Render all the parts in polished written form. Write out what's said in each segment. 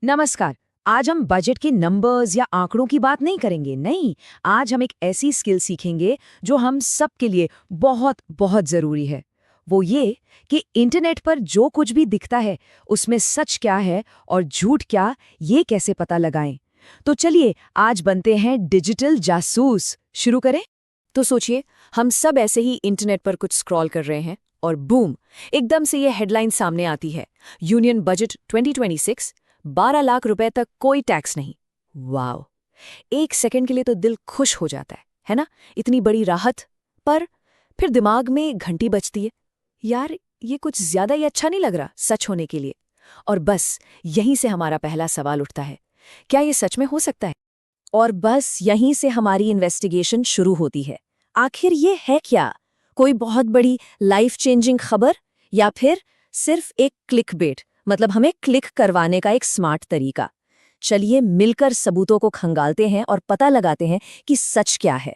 नमस्कार। आज हम बजट के नंबर्स या आंकड़ों की बात नहीं करेंगे। नहीं, आज हम एक ऐसी स्किल सीखेंगे जो हम सब के लिए बहुत बहुत जरूरी है। वो ये कि इंटरनेट पर जो कुछ भी दिखता है उसमें सच क्या है और झूठ क्या, ये कैसे पता लगाएं। तो चलिए आज बनते हैं डिजिटल जासूस। शुरू करें। तो सोचिए, हम सब ऐसे ही इंटरनेट पर कुछ स्क्रॉल कर रहे हैं और बूम, एकदम से ये हेडलाइन सामने आती है। यूनियन बजट 2026, 12 लाख रुपए तक कोई टैक्स नहीं। वाव! एक सेकंड के लिए तो दिल खुश हो जाता है ना? इतनी बड़ी राहत। पर फिर दिमाग में घंटी बजती है, यार ये कुछ ज्यादा ही अच्छा नहीं लग रहा सच होने के लिए। और बस यहीं से हमारा पहला सवाल उठता है, क्या ये सच में हो सकता है? और बस यहीं से हमारी इन्वेस्टिगेशन शुरू होती है। आखिर ये है क्या? कोई बहुत बड़ी लाइफ चेंजिंग खबर, या फिर सिर्फ एक क्लिकबेट, मतलब हमें क्लिक करवाने का एक स्मार्ट तरीका? चलिए मिलकर सबूतों को खंगालते हैं और पता लगाते हैं कि सच क्या है।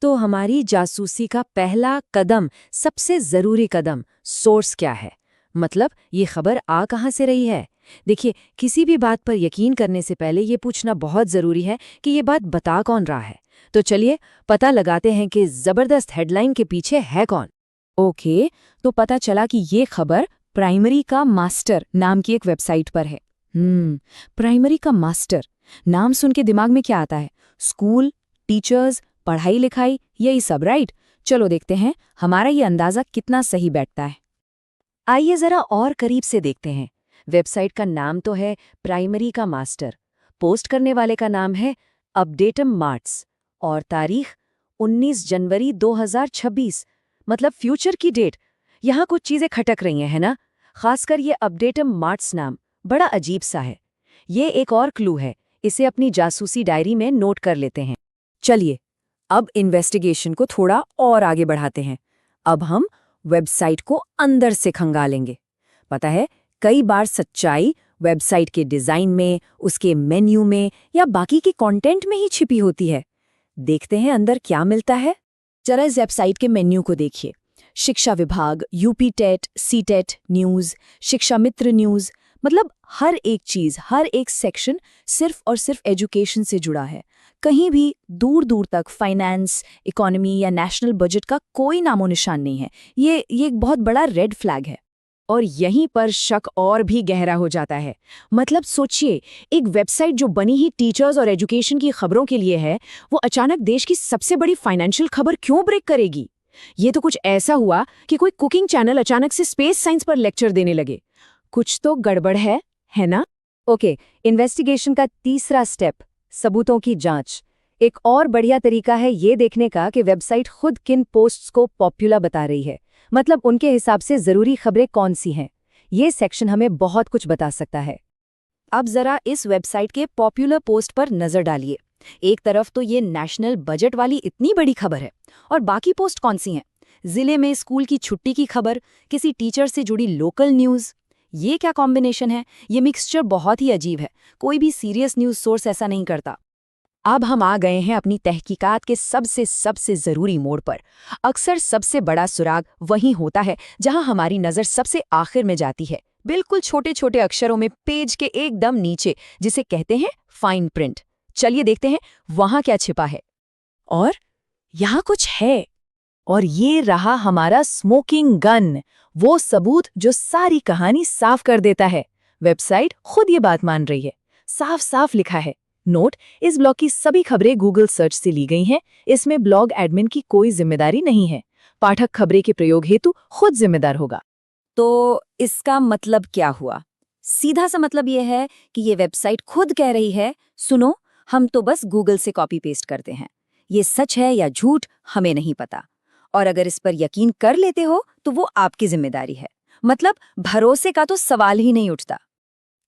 तो हमारी जासूसी का पहला कदम, सबसे जरूरी कदम, सोर्स क्या है। मतलब ये खबर आ कहाँ से रही है। देखिए, किसी भी बात पर यकीन करने से पहले ये पूछना बहुत जरूरी है कि ये बात बता कौन रहा है। तो चलिए पता लगाते हैं कि जबरदस्त हेडलाइन के पीछे है कौन। ओके, तो पता चला कि ये खबर प्राइमरी का मास्टर नाम की एक वेबसाइट पर है। प्राइमरी का मास्टर नाम सुन के दिमाग में क्या आता है? स्कूल, टीचर्स, पढ़ाई लिखाई, यही सब, राइट? चलो देखते हैं हमारा ये अंदाजा कितना सही बैठता है। आइए जरा और करीब से देखते हैं। वेबसाइट का नाम तो है प्राइमरी का मास्टर, पोस्ट करने वाले का नाम है अपडेटम मार्ट्स, और तारीख 19 जनवरी 2026, मतलब फ्यूचर की डेट। यहाँ कुछ चीजें खटक रही हैं, है ना? खासकर ये अपडेटम मार्ट्स नाम बड़ा अजीब सा है। ये एक और क्लू है, इसे अपनी जासूसी डायरी में नोट कर लेते हैं। चलिए अब इन्वेस्टिगेशन को थोड़ा और आगे बढ़ाते हैं। अब हम वेबसाइट को अंदर से खंगालेंगे। पता है, कई बार सच्चाई वेबसाइट के डिजाइन में, उसके मेन्यू में या बाकी के कंटेंट में ही छिपी होती है। देखते हैं अंदर क्या मिलता है। जरा इस वेबसाइट के मेन्यू को देखिए। शिक्षा विभाग, UP TET, CTET news, शिक्षा मित्र न्यूज़, मतलब हर एक चीज़, हर एक सेक्शन सिर्फ और सिर्फ एजुकेशन से जुड़ा है। कहीं भी दूर दूर तक फाइनेंस, इकोनॉमी या नेशनल बजट का कोई नामो निशान नहीं है। ये एक बहुत बड़ा रेड फ्लैग है। और यहीं पर शक और भी गहरा हो जाता है। मतलब सोचिए, एक वेबसाइट जो बनी ही टीचर्स और एजुकेशन की खबरों के लिए है, वो अचानक देश की सबसे बड़ी फाइनेंशियल खबर क्यों ब्रेक करेगी? ये तो कुछ ऐसा हुआ कि कोई कुकिंग चैनल अचानक से स्पेस साइंस पर लेक्चर देने लगे। कुछ तो गड़बड़ है ना? ओके, इन्वेस्टिगेशन का तीसरा स्टेप, सबूतों की जांच। एक और बढ़िया तरीका है ये देखने का कि वेबसाइट खुद किन पोस्ट्स को पॉपुलर बता रही है, मतलब उनके हिसाब से जरूरी खबरें कौन सी हैं। ये सेक्शन हमें बहुत कुछ बता सकता है। अब जरा इस वेबसाइट के पॉपुलर पोस्ट पर नजर डालिए। एक तरफ तो ये नेशनल बजट वाली इतनी बड़ी खबर है, और बाकी पोस्ट कौन सी हैं? जिले में स्कूल की छुट्टी की खबर, किसी टीचर से जुड़ी लोकल न्यूज़। ये क्या कॉम्बिनेशन है? ये मिक्सचर बहुत ही अजीब है। कोई भी सीरियस न्यूज़ सोर्स ऐसा नहीं करता। अब हम आ गए हैं अपनी तहकीकात के सबसे जरूरी मोड़ पर। अक्सर सबसे बड़ा सुराग वहीं होता है जहां हमारी नजर सबसे आखिर में जाती है, बिल्कुल छोटे छोटे अक्षरों में पेज के एकदम नीचे, जिसे कहते हैं फाइन प्रिंट। चलिए देखते हैं वहां क्या छिपा है। और यहाँ कुछ है। और ये रहा हमारा स्मोकिंग गन, वो सबूत जो सारी कहानी साफ कर देता है। वेबसाइट खुद ये बात मान रही है। साफ साफ लिखा है, नोट, इस ब्लॉग की सभी खबरें गूगल सर्च से ली गई हैं। इसमें ब्लॉग एडमिन की कोई जिम्मेदारी नहीं है। पाठक खबरें के प्रयोग हेतु खुद जिम्मेदार होगा। तो इसका मतलब क्या हुआ? सीधा सा मतलब यह है कि ये वेबसाइट खुद कह रही है, सुनो, हम तो बस गूगल से कॉपी पेस्ट करते हैं। ये सच है या झूठ हमें नहीं पता, और अगर इस पर यकीन कर लेते हो तो वो आपकी जिम्मेदारी है। मतलब भरोसे का तो सवाल ही नहीं उठता।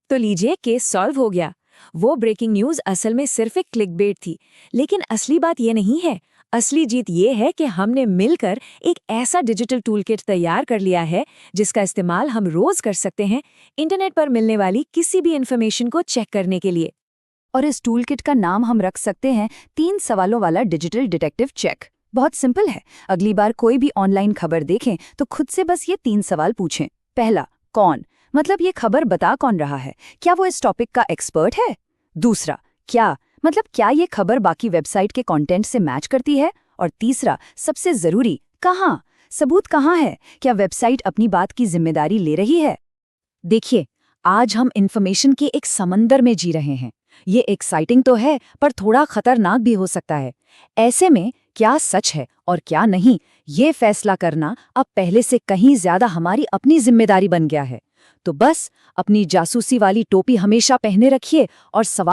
तो लीजिए, केस सॉल्व हो गया। वो ब्रेकिंग न्यूज़ असल में सिर्फ एक क्लिकबेट थी, लेकिन असली बात ये नहीं है। असली जीत ये है कि हमने मिलकर एक ऐसा डिजिटल टूलकिट तैयार कर लिया है जिसका इस्तेमाल हम रोज कर सकते हैं इंटरनेट पर मिलने वाली किसी भी इन्फॉर्मेशन को चेक करने के लिए। और इस टूलकिट का नाम हम रख सकते हैं 3 सवालों वाला डिजिटल डिटेक्टिव चेक। बहुत सिंपल है। अगली बार कोई भी ऑनलाइन खबर देखें तो खुद से बस ये 3 सवाल पूछें। पहला, कौन? मतलब ये खबर बता कौन रहा है? क्या वो इस टॉपिक का एक्सपर्ट है? दूसरा, क्या ये खबर बाकी वेबसाइट के कंटेंट से मैच करती है? और तीसरा, सबसे जरूरी, कहाँ? सबूत कहाँ है? क्या वेबसाइट अपनी बात की जिम्मेदारी ले रही है? देखिए, आज हम इंफॉर्मेशन के एक समंदर में जी रहे हैं। ये एक्साइटिंग तो है, पर थोड़ा खतरनाक भी हो सकता है। ऐसे में क्या सच है और क्या नहीं, ये फैसला करना अब पहले से कहीं ज्यादा हमारी अपनी जिम्मेदारी बन गया है। तो बस अपनी जासूसी वाली टोपी हमेशा पहने रखिए और सवाल